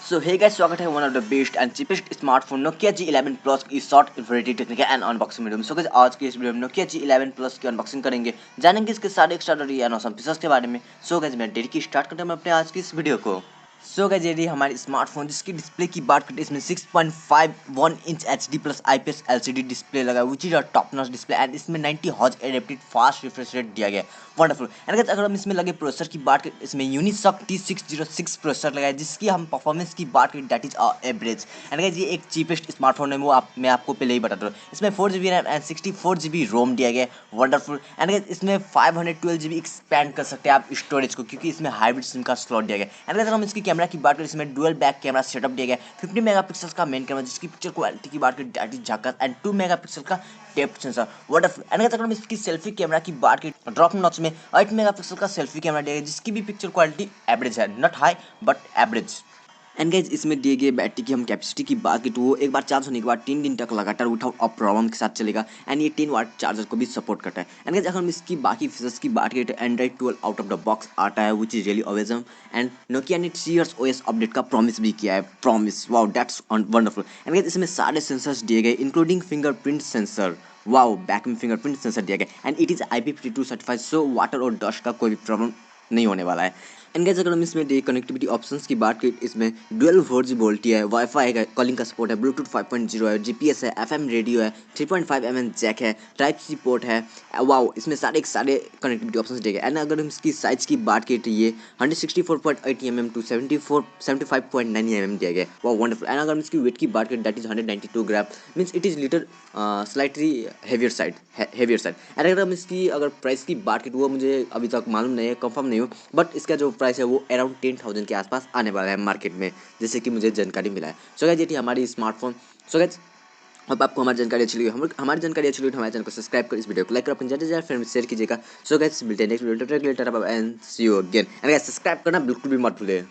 सो हे guys, स्वागत है one of the best and cheapest smartphone Nokia G11 Plus की short informative technical and unboxing video में। So guys, आज की इस वीडियो में Nokia G11 Plus की अनबॉक्सिंग करेंगे, जानेंगे इसके सारे एक्स्ट्राऑर्डिनरी एंड ऑसम फीचर्स के बारे में। सो गाइस, मैं देरी की स्टार्ट करते हैं अपने आज की इस वीडियो को। सो गाइस, ये हमारी स्मार्टफोन जिसकी डिस्प्ले की बात करते हैं, इसमें 6.51 inch HD plus IPS LCD display लगा है, which is a top notch display and इसमें 90 hertz adaptive fast refresh rate दिया गया है। वंडरफुल। एंड गाइस, अगर हम इसमें लगे प्रोसेसर की बात करें, इसमें यूनिसॉक T606 प्रोसेसर लगा है, जिसकी हम परफॉर्मेंस की बात करें that is average. And guys, ये एक चीपेस्ट स्मार्टफोन है, वो मैं आपको पहले ही बता दूँ। इसमें 4GB रैम एंड 64GB रोम दिया गया है। वंडरफुल। एंड गाइस, इसमें 512GB एक्सपैंड कर सकते हैं आप स्टोरेज को, क्योंकि इसमें हाइब्रिड सिम का स्लॉट दिया गया है। एंड गाइस, अगर हम इसकी कैमरा की बात करें, इसमें डुअल बैक कैमरा सेटअप दिया गया है। 50 मेगापिक्सल का मेन कैमरा, जिसकी पिक्चर क्वालिटी की बात करें दैट इज झकास, एंड 2 मेगापिक्सल का depth sensor. Wonderful. And guys, अगर हम इसकी सेल्फी कैमरा की बात करें, ड्रॉप नॉच में 8 मेगापिक्सल का सेल्फी कैमरा दिया गया है, जिसकी भी पिक्चर क्वालिटी एवरेज है, not high but average. And guys, इसमें दिए गए बैटरी की हम कैपेसिटी की बात की तो वो एक बार चार्ज होने के बाद 3 दिन तक लगातार विदाउट अ प्रॉब्लम के साथ चलेगा। एंड ये 10 वाट चार्जर को भी सपोर्ट करता है। एंड गाइस, अगर हम इसकी बाकी फीचर्स की बात करें तो Android 12 out of the box आता है, which is really awesome. And Nokia ने 3 इयर्स OS अपडेट का प्रॉमिस भी किया है। Promise, wow, that's wonderful. And guys, इसमें सारे सेंसर्स दिए गए, including fingerprint sensor. Wow, back में फिंगरप्रिंट सेंसर दिया गया। And it is IP52 certified, so water और डस्ट का कोई भी प्रॉब्लम नहीं होने वाला है। एंड गाइस, अगर हम इसमें देखिए कनेक्टिविटी ऑप्शंस की बात करें, इसमें डुअल 4G वोल्टी है, वाईफाई है, कॉलिंग का सपोर्ट है, ब्लूटूथ 5.0 है, GPS है, FM रेडियो है, 3.5 mm जैक है, टाइप सी पोर्ट है। वाओ, इसमें सारे कनेक्टिविटी ऑप्शंस दिए गए। एंड अगर हम इसकी साइज की बात करें तो ये 164.8 mm टू 75.9 mm दिया गया है। Wow, wonderful. एंड अगर हम इसकी वेट की बात करें that is 192 gram, means it is little slightly heavier side. And अगर हम इसकी प्राइस की बात करें तो वो मुझे अभी तक मालूम नहीं है, कंफर्म नहीं हो, बट इसका जो प्राइस है वो अराउंड 10,000 के आसपास आने वाला है मार्केट में, जैसे कि मुझे जानकारी मिला है। सो गाइस, ये थी हमारी स्मार्टफोन। सो गाइस, अब आपको हमारी जानकारी अच्छी लगी, हमारी जानकारी अच्छी लगी तो हमारे चैनल को सब्सक्राइब कर, इस वीडियो को लाइक कर, अपने ज़्यादा फ्रेंड शेयर कीजिएगा। सो गाइस, मिलते हैं next video and see you again. And guys, subscribe करना बिल्कुल भी मत भूलिए।